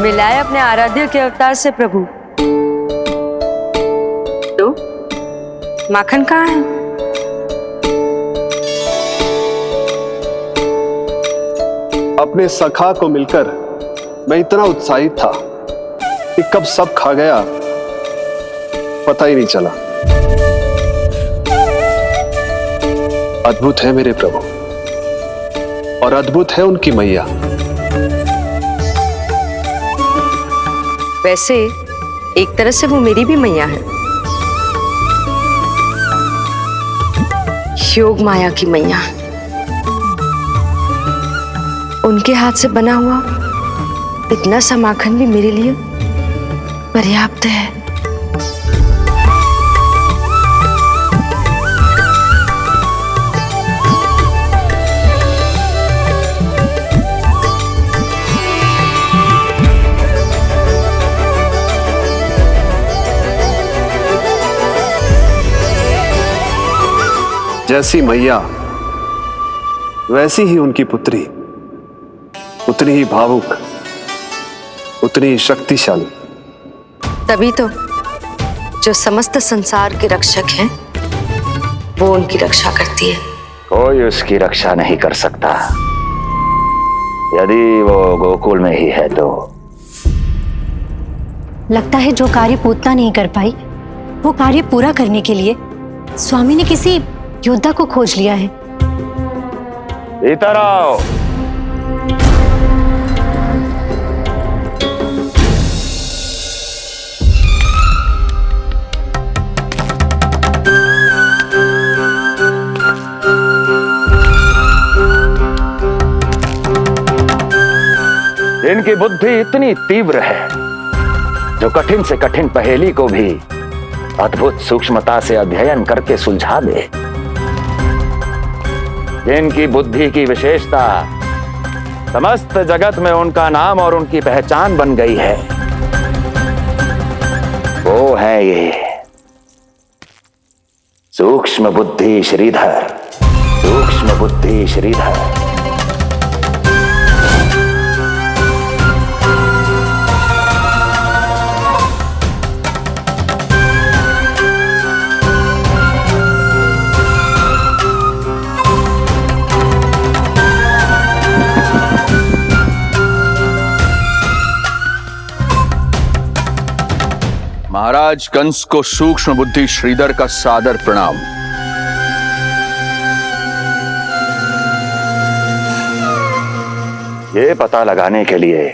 मिलाए अपने आराध्य के अवतार से प्रभु। तो माखन कहाँ है? अपने सखा को मिलकर मैं इतना उत्साहित था कि कब सब खा गया पता ही नहीं चला। अद्भुत है मेरे प्रभु और अद्भुत है उनकी मैया। वैसे एक तरह से वो मेरी भी मैया है, योग माया की मैया। उनके हाथ से बना हुआ इतना सा माखन भी मेरे लिए पर्याप्त है। जैसी मैया वैसी ही उनकी पुत्री, उतनी ही भावुक, उतनी ही शक्तिशाली। तभी तो जो समस्त संसार के रक्षक हैं वो उनकी रक्षा करती है। कोई उसकी रक्षा नहीं कर सकता यदि वो गोकुल में ही है तो। लगता है जो कार्य पूतना नहीं कर पाई वो कार्य पूरा करने के लिए स्वामी ने किसी योद्धा को खोज लिया है। इधर आओ। इनकी बुद्धि इतनी तीव्र है जो कठिन से कठिन पहेली को भी अद्भुत सूक्ष्मता से अध्ययन करके सुलझा दे। इनकी बुद्धि की विशेषता समस्त जगत में उनका नाम और उनकी पहचान बन गई है। वो है ये सूक्ष्म बुद्धि श्रीधर, सूक्ष्म बुद्धि श्रीधर। महाराज कंस को सूक्ष्म बुद्धि श्रीधर का सादर प्रणाम। ये पता लगाने के लिए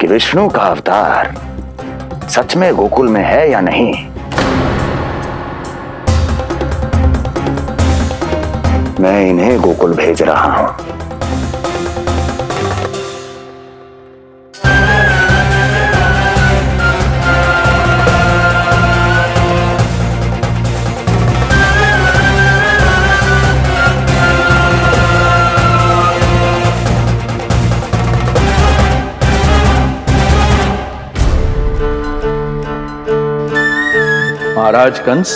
कि विष्णु का अवतार सच में गोकुल में है या नहीं, मैं इन्हें गोकुल भेज रहा हूं। महाराज कंस,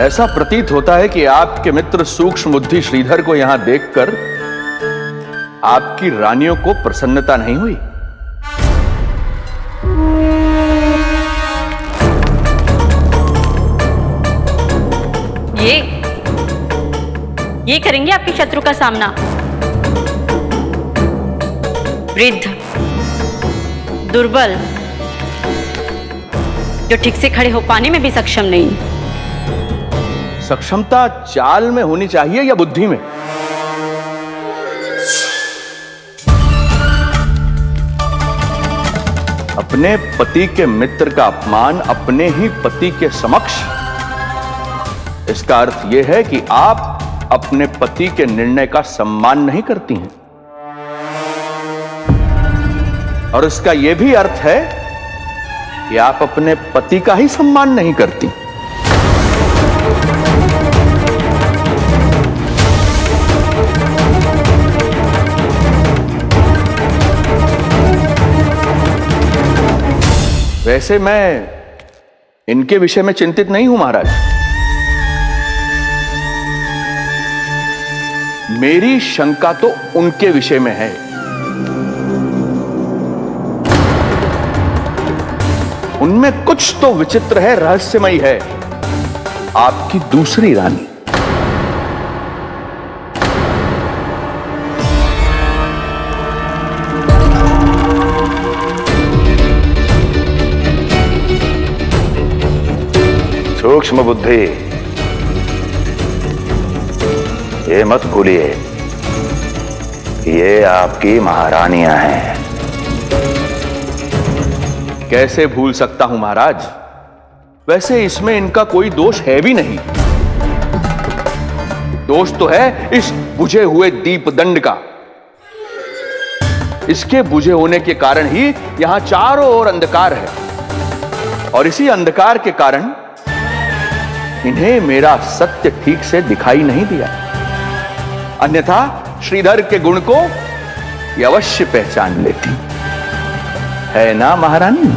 ऐसा प्रतीत होता है कि आपके मित्र सूक्ष्म बुद्धि श्रीधर को यहां देखकर आपकी रानियों को प्रसन्नता नहीं हुई। ये करेंगे आपके शत्रु का सामना। वृद्ध, दुर्बल, जो ठीक से खड़े हो पाने में भी सक्षम नहीं। सक्षमता चाल में होनी चाहिए या बुद्धि में? अपने पति के मित्र का अपमान अपने ही पति के समक्ष, इसका अर्थ यह है कि आप अपने पति के निर्णय का सम्मान नहीं करती हैं। और इसका यह भी अर्थ है कि आप अपने पति का ही सम्मान नहीं करती। वैसे मैं इनके विषय में चिंतित नहीं हूं महाराज। मेरी शंका तो उनके विषय में है। इनमें कुछ तो विचित्र है, रहस्यमयी है। आपकी दूसरी रानी। सूक्ष्म बुद्धि, ये मत भूलिए, ये आपकी महारानियां हैं। कैसे भूल सकता हूं महाराज? वैसे इसमें इनका कोई दोष है भी नहीं। दोष तो है इस बुझे हुए दीपदंड का। इसके बुझे होने के कारण ही यहां चारों ओर अंधकार है, और इसी अंधकार के कारण इन्हें मेरा सत्य ठीक से दिखाई नहीं दिया। अन्यथा श्रीधर के गुण को ये अवश्य पहचान लेती, है ना महारानी?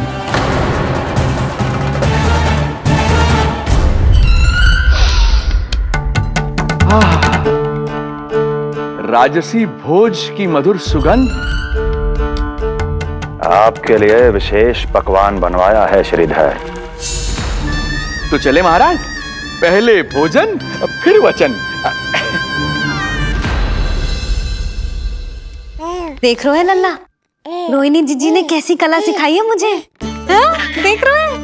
राजसी भोज की मधुर सुगंध। आपके लिए विशेष पकवान बनवाया है श्रीधर। तो चले महाराज, पहले भोजन फिर वचन। देख रहे हो लल्ला, रोहिणी जीजी ने कैसी कला सिखाई है मुझे। हाँ? देख रहे हो?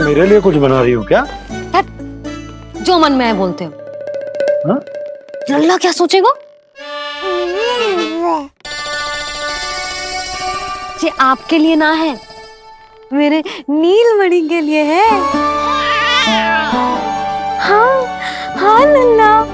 मेरे लिए कुछ बना रही हो क्या? जो मन में आए बोलते हो। हाँ? लल्ला क्या सोचेगा? ये आपके लिए ना है, मेरे नीलमणि के लिए है। हाँ हाँ लल्ला।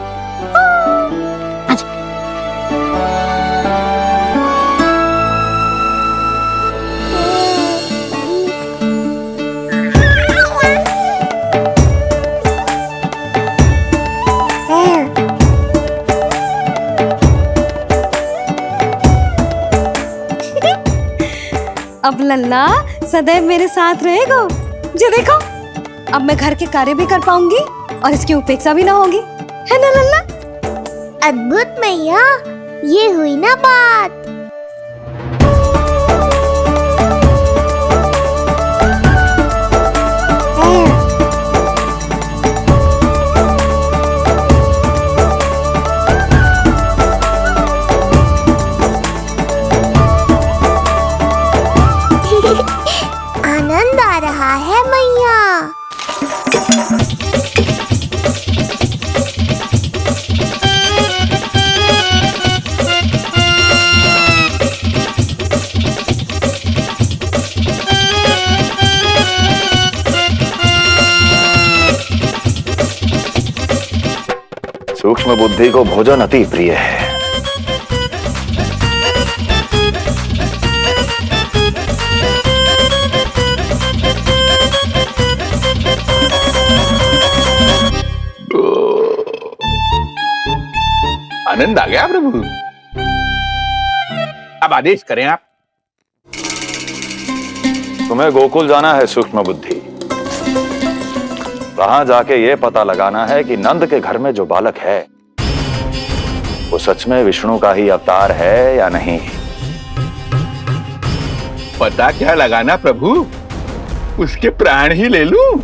अब लल्ला सदैव मेरे साथ रहेगा। जो देखो, अब मैं घर के कार्य भी कर पाऊंगी और इसकी उपेक्षा भी ना होगी, है ना लल्ला? अद्भुत मैया, ये हुई ना बात। आनंद आ रहा है मैया। सूक्ष्म बुद्धि को भोजन अति प्रिय है। आनंद आ गया प्रभु। अब आदेश करें आप। तुम्हें गोकुल जाना है सूक्ष्म बुद्धि। वहां जाके ये पता लगाना है कि नंद के घर में जो बालक है वो सच में विष्णु का ही अवतार है या नहीं। पता क्या लगाना प्रभु? उसके प्राण ही ले लूं।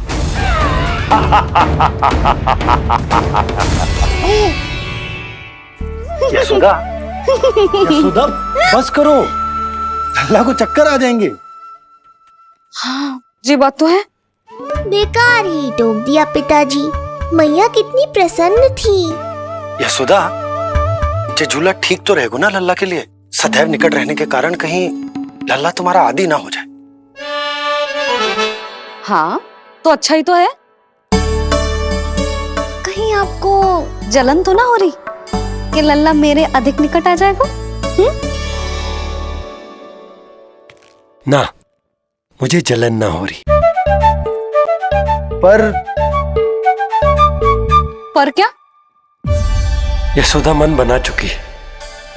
यशोदा, यशोदा, बस करो, लल्ला को चक्कर आ जाएंगे। हाँ, ये बात तो है। बेकार ही टोक दिया पिताजी। मैया कितनी प्रसन्न थी। यशोदा, ये झूला ठीक तो रहेगा ना लल्ला के लिए? सदैव निकट रहने के कारण कहीं लल्ला तुम्हारा आदी ना हो जाए। हाँ, तो अच्छा ही तो है। कहीं आपको जलन तो ना हो रही कि लल्ला मेरे अधिक निकट आ जाएगा? ना, मुझे जलन ना हो रही। पर क्या? यशोदा मन बना चुकी है,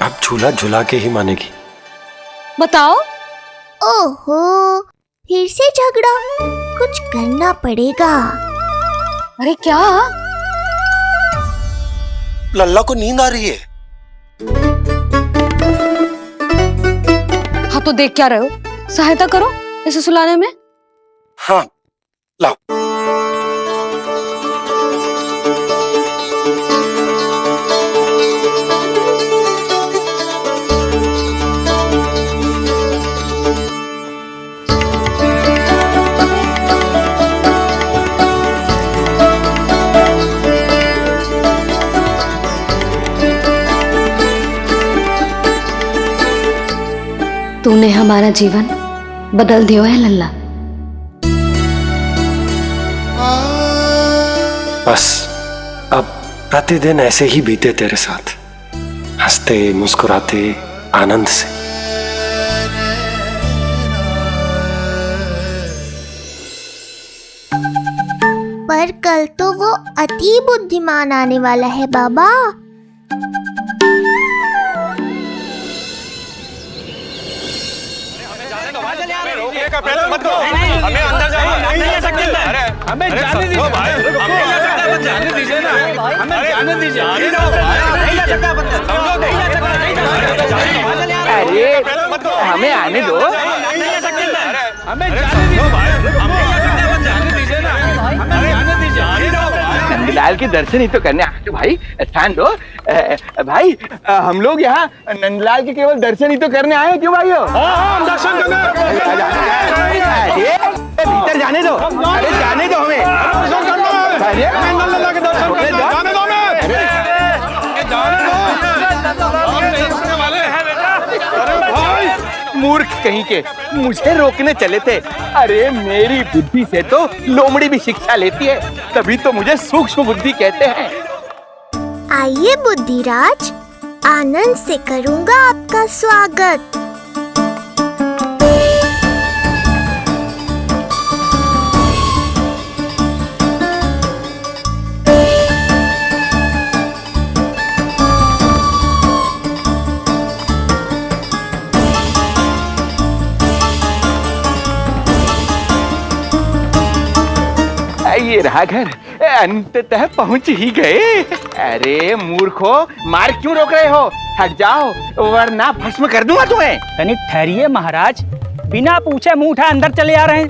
अब झूला झूला के ही मानेगी। बताओ। ओहो, फिर से झगड़ा। कुछ करना पड़ेगा। अरे क्या? लल्ला को नींद आ रही है। हाँ तो देख क्या रहे हो? सहायता करो इसे सुलाने में। हाँ लाओ। तूने हमारा जीवन बदल दियो है लल्ला। बस अब प्रतिदिन ऐसे ही बीते तेरे साथ, हंसते मुस्कुराते आनंद से। पर कल तो वो अति बुद्धिमान आने वाला है बाबा। हमें अंदर जाने नहीं ले सकते। अरे हमें जाने दीजिए भाई, हमें जाने दीजिए ना, हमें जाने दीजिए। नहीं ले सकता बंदा, समझो नहीं ले सकता, नहीं ले सकता। अरे हमें आने दो। नहीं ले सकते। हमें जाने दीजिए भाई, हमें जाने दीजिए ना, हमें जाने दीजिए। नंदलाल के दर्शन ही तो करने आए थे भाई, स्थान दो। भाई हम लोग यहाँ नंदलाल के केवल दर्शन ही तो करने आए हैं, क्यों भाई? हम दर्शन भीतर जाने दो, अरे जाने दो हमें। मूर्ख कहीं के, मुझे रोकने चले थे। अरे मेरी बुद्धि से तो लोमड़ी भी शिक्षा लेती है, तभी तो मुझे सूक्ष्म बुद्धि कहते हैं। आइए बुद्धिराज, आनंद से करूंगा आपका स्वागत। ये रहा घर, अंततः पहुंच ही गए। अरे मूर्खो, मार क्यों रोक रहे हो? हट जाओ वरना भस्म कर दूंगा तुम्हें। तनिक ठहरिए महाराज, बिना पूछे मुंह उठा अंदर चले आ रहे हैं।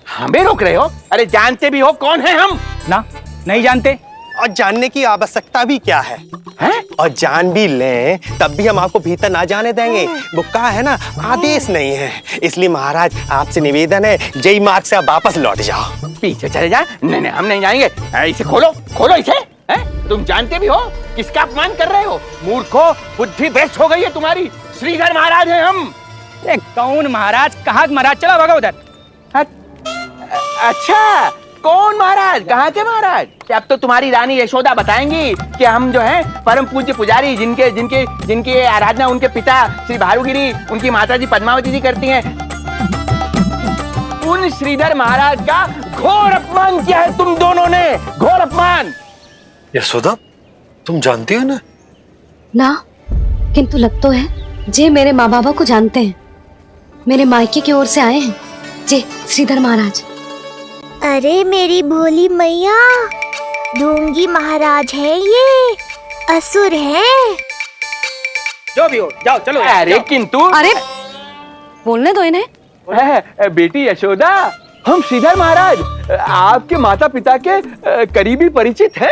हमें रोक रहे हो? अरे जानते भी हो कौन है हम? ना, नहीं जानते। और जानने की आवश्यकता भी क्या है? हैं? और जान भी लें तब भी हम आपको भीतर ना जाने देंगे। वो कहा है ना, आदेश नहीं है। इसलिए महाराज आपसे निवेदन है, जय मार्ग से आप वापस लौट जाओ। पीछे चले जा। नहीं नहीं, हम नहीं जाएंगे। इसे खोलो, खोलो इसे। हैं? तुम जानते भी हो किसका अपमान कर रहे हो? मूर्खो, बुद्धि भ्रष्ट हो गई है तुम्हारी। श्रीधर महाराज हैं हम। कौन महाराज? कहाँ महाराज? चलो भगा उधर। अच्छा, कौन महाराज? कहाँ के महाराज? अब तो तुम्हारी रानी यशोदा बताएंगी कि हम जो है परम पूज्य पुजारी, जिनके जिनके जिनकी आराधना उनके पिता श्री भारुगिरी, उनकी माताजी पद्मावती जी करती हैं, उन श्रीधर महाराज का घोर अपमान किया है तुम दोनों ने। घोर अपमान। यशोदा, तुम जानती हो ना? ना, किंतु लग तो है जे मेरे माँ बाबा को जानते हैं। मेरे मायके की ओर से आए हैं जे श्रीधर महाराज। अरे मेरी भोली मैया, ढोंगी महाराज है ये, असुर है। जो भी हो, जाओ चलो। अरे किंतु, अरे बोलने दो इन्हें। बेटी यशोदा, हम श्रीधर महाराज आपके माता पिता के करीबी परिचित हैं।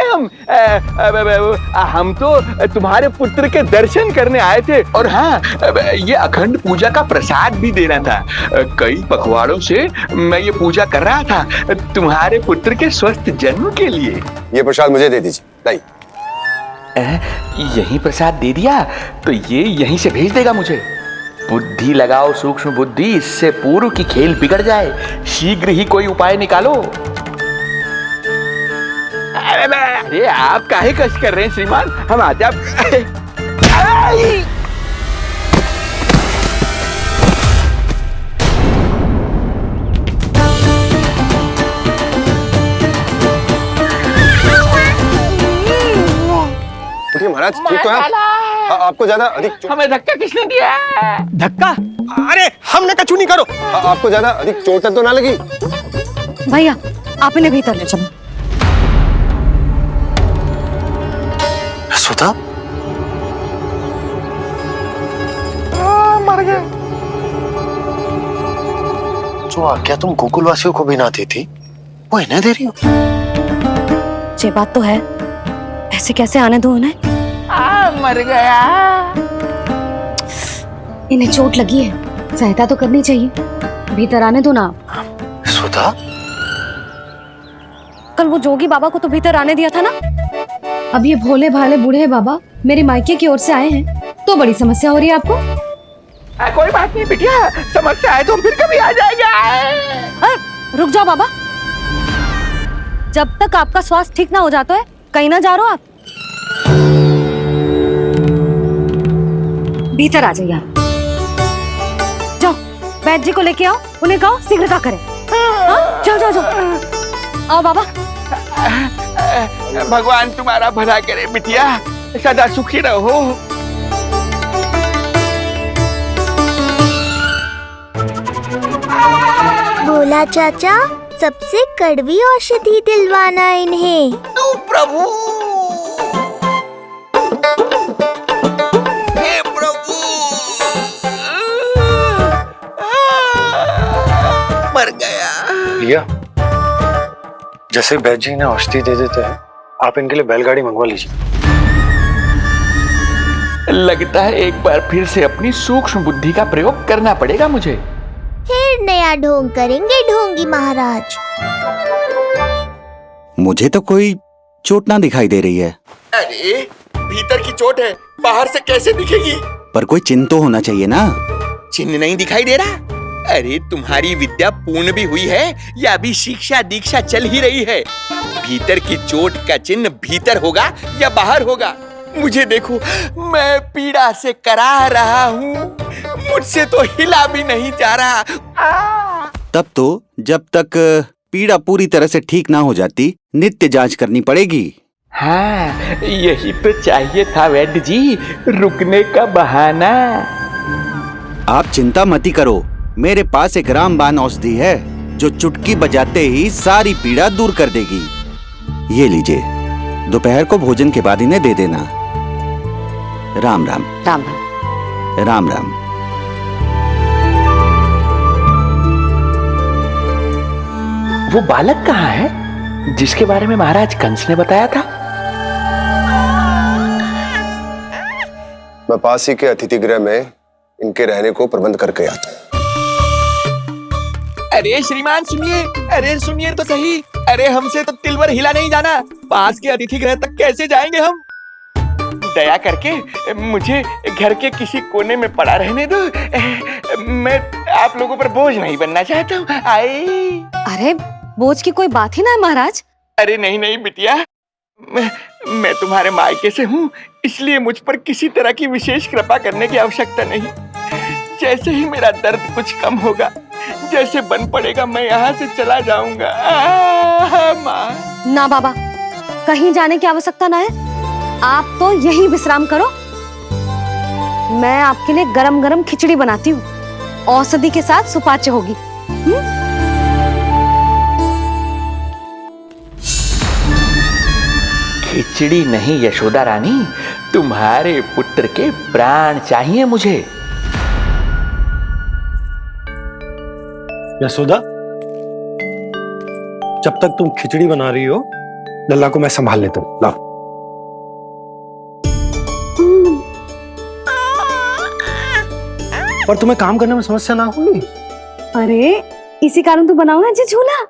हम तो तुम्हारे पुत्र के दर्शन करने आए थे। और हाँ, ये अखंड पूजा का प्रसाद भी देना था। कई पखवाड़ों से मैं ये पूजा कर रहा था तुम्हारे पुत्र के स्वस्थ जन्म के लिए। ये प्रसाद मुझे दे दीजिए। यही प्रसाद दे दिया तो ये यहीं से भेज देगा मुझे। बुद्धि लगाओ सूक्ष्म बुद्धि, इससे पूर्व की खेल बिगड़ जाए। शीघ्र ही कोई उपाय निकालो। अरे आप काहे कष्ट कर रहे हैं श्रीमान? हम आते आप। महाराज ठीक तो है? आपको ज्यादा अधिक हमें धक्का किसने दिया? धक्का? अरे हमने कछु नहीं करो। आपको ज्यादा अधिक चोट तो ना लगी? भैया आप इन्हें भीतर ले चलो। यशोदा, मर गए। जो आज्ञा तुम गोकुलवासियों को भी ना दी थी वो इन्हें दे रही हो? ये बात तो है, ऐसे कैसे आने दो उन्हें? मर गया। इन्हें चोट लगी है, सहायता तो करनी चाहिए। भीतर आने दो ना। सुधा, कल वो जोगी बाबा को तो भीतर आने दिया था ना। अब ये भोले भाले बूढ़े बाबा मेरे मायके की ओर से आए हैं तो बड़ी समस्या हो रही है आपको। कोई बात नहीं बिटिया, समस्या है तो हम फिर कभी आ जाएंगे। रुक जाओ बाबा, जब तक आपका स्वास्थ्य ठीक ना हो जाता है कहीं ना जा रहे हो आप। भीतर आ जाइए आप। जाओ वैद्य जी को लेके आओ, उन्हें कहो शीघ्रता करें। हाँ? जाओ जाओ जाओ, आओ बाबा। भगवान तुम्हारा भला करे बिटिया, सदा सुखी रहो। भोला चाचा, सबसे कड़वी औषधि दिलवाना इन्हें। प्रभु, हे प्रभु, मर गया। भैया, जैसे वैद्य जी ने औषधि दे देते हैं, आप इनके लिए बैलगाड़ी मंगवा लीजिए। लगता है एक बार फिर से अपनी सूक्ष्म बुद्धि का प्रयोग करना पड़ेगा मुझे। फिर नया ढोंग करेंगे ढोंगी महाराज। मुझे तो कोई चोट ना दिखाई दे रही है। अरे भीतर की चोट है, बाहर से कैसे दिखेगी? पर कोई चिन्ह तो होना चाहिए ना। चिन्ह नहीं दिखाई दे रहा? अरे तुम्हारी विद्या पूर्ण भी हुई है या अभी शिक्षा दीक्षा चल ही रही है? भीतर की चोट का चिन्ह भीतर होगा या बाहर होगा? मुझे देखो, मैं पीड़ा से कराह रहा हूँ, मुझसे तो हिला भी नहीं जा रहा। तब तो जब तक पीड़ा पूरी तरह से ठीक ना हो जाती नित्य जांच करनी पड़ेगी। हाँ, यही तो चाहिए था वैद्य जी, रुकने का बहाना। आप चिंता मती करो, मेरे पास एक रामबाण औषधि है जो चुटकी बजाते ही सारी पीड़ा दूर कर देगी। ये लीजिए, दोपहर को भोजन के बाद इन्हें दे देना। राम राम। राम राम। राम राम। वो बालक कहाँ है जिसके बारे में महाराज कंस ने बताया था? मैं पास ही के अतिथि गृह में इनके रहने को प्रबंध करके आता हूँ। अरे श्रीमान सुनिए, अरे सुनिए तो सही। अरे हमसे तो तिलवर हिला नहीं जाना, पास के अतिथि गृह तक कैसे जाएंगे हम? दया करके मुझे घर के किसी कोने में पड़ा रहने दो, मैं आप लोगों पर बोझ नहीं बनना चाहता हूँ। आए। अरे बोझ की कोई बात ही ना है महाराज। अरे नहीं नहीं बिटिया, मैं तुम्हारे मायके से हूँ, इसलिए मुझ पर किसी तरह की विशेष कृपा करने की आवश्यकता नहीं। जैसे ही मेरा दर्द कुछ कम होगा, जैसे बन पड़ेगा, मैं यहाँ से चला जाऊंगा। माँ। ना बाबा, कहीं जाने की आवश्यकता ना है, आप तो यही विश्राम करो। मैं आपके लिए गरम गरम खिचड़ी बनाती हूँ, औषधि के साथ सुपाच्य होगी। खिचड़ी नहीं यशोदा रानी, तुम्हारे पुत्र के प्राण चाहिए मुझे। यशोदा, जब तक तुम खिचड़ी बना रही हो, लल्ला को मैं संभाल लेता हूँ। लाओ। पर तुम्हें काम करने में समस्या ना होगी? अरे इसी कारण तो बनाओ ना जी झूला।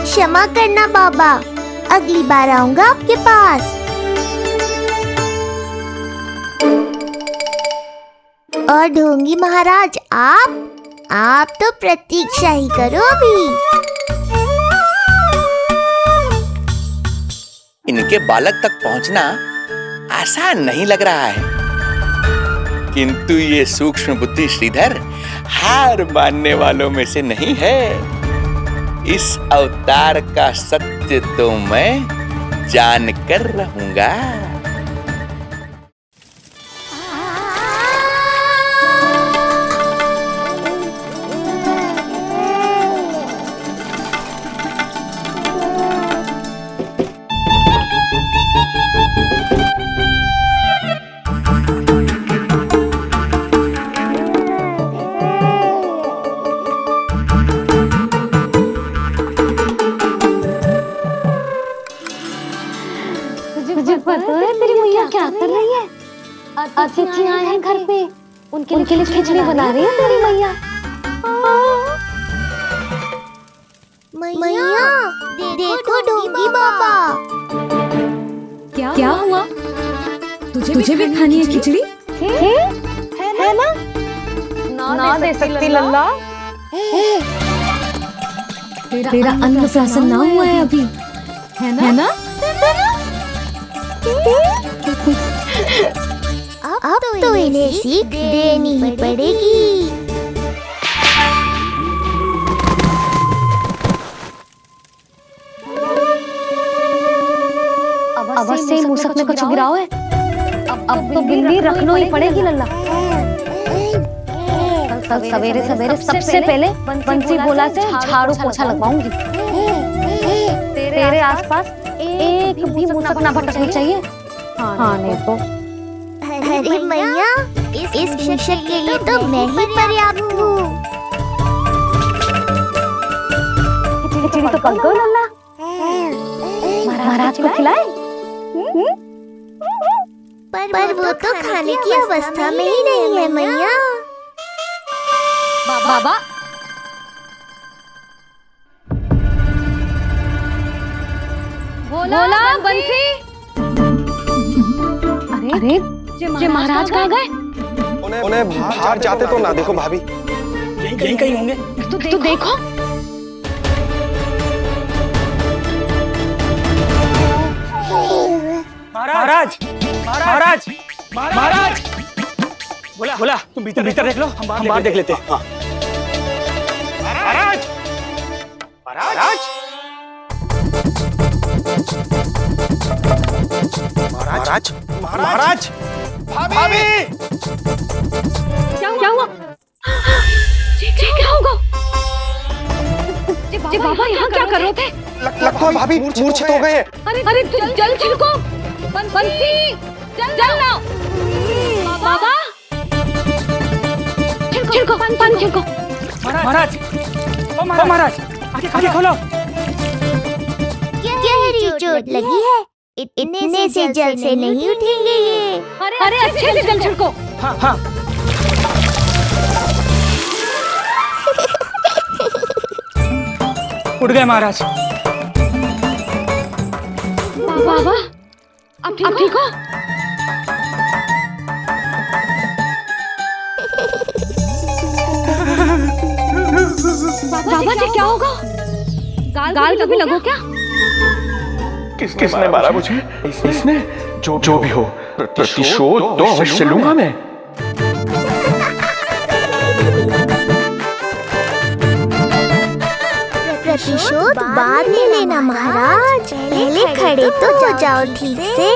क्षमा करना बाबा, अगली बार आऊंगा आपके पास। और ढोंगी महाराज, आप तो प्रतीक्षा ही करो अभी। इनके बालक तक पहुंचना आसान नहीं लग रहा है, किंतु ये सूक्ष्म बुद्धि श्रीधर हार मानने वालों में से नहीं है। इस अवतार का सत्य तो मैं जान कर रहूंगा। तेरी मैया क्या कर रही है? अतिथि आए हैं घर पे, उनके लिए खिचड़ी बना रही है तेरी मैया। मैया देखो डोंगी बाबा। क्या हुआ? तुझे भी खानी है खिचड़ी? है ना? ना दे सकती लल्ला। तेरा अन्नप्राशन ना हुआ है अभी, है ना? अब तो इन्हें सीख देनी ही पड़ेगी। अवश्य ही मूसक में कुछ गिराओ है। अब तो बिल्ली रखना ही पड़ेगी लल्ला। कल सवेरे सबसे पहले बंसी बोला से झाड़ू पोछा लगवाऊंगी। तेरे आसपास एक भी मूसक ना भटकनी चाहिए। हाँ नहीं तो। अरे मैया, इस मिशन के लिए तो मैं ही पर्याप्त हूँ। खिचड़ी तो पक गई लल्ला। महाराज को खिलाए? पर वो तो खाने की अवस्था में ही नहीं है मैया। बाबा बोला बंसी। अरे ये महाराज कहाँ गए? उन्हें बाहर जाते तो ना देखो भाभी। यहीं कहीं होंगे। तू देखो। महाराज महाराज महाराज। बोला तुम भीतर देख लो, हम बाहर देख लेते हैं। महाराज महाराज महाराज महाराज भाभी। क्या हुआ? क्या होगा? बाबा यहाँ क्या कर रहे थे? लगता है भाभी मूर्छित हो गए हैं। अरे जल छिड़को। बंसी जल ना। बाबा छिड़को पानी छिड़को। महाराज ओ महाराज आगे खोलो। गहरी चोट लगी है, इतने से जल से नहीं उठेंगे ये। अरे अच्छे से जल छिड़को। हाँ। उठ गए महाराज। बाबा अब ठीक हो? बाबा जी क्या होगा? गाल कभी लगो क्या? किसने मारा मुझे? इसने? जो भी हो, प्रतिशोध तो अवश्य लूंगा मैं। प्रतिशोध बाद में लेना महाराज, पहले खड़े तो हो जाओ ठीक से।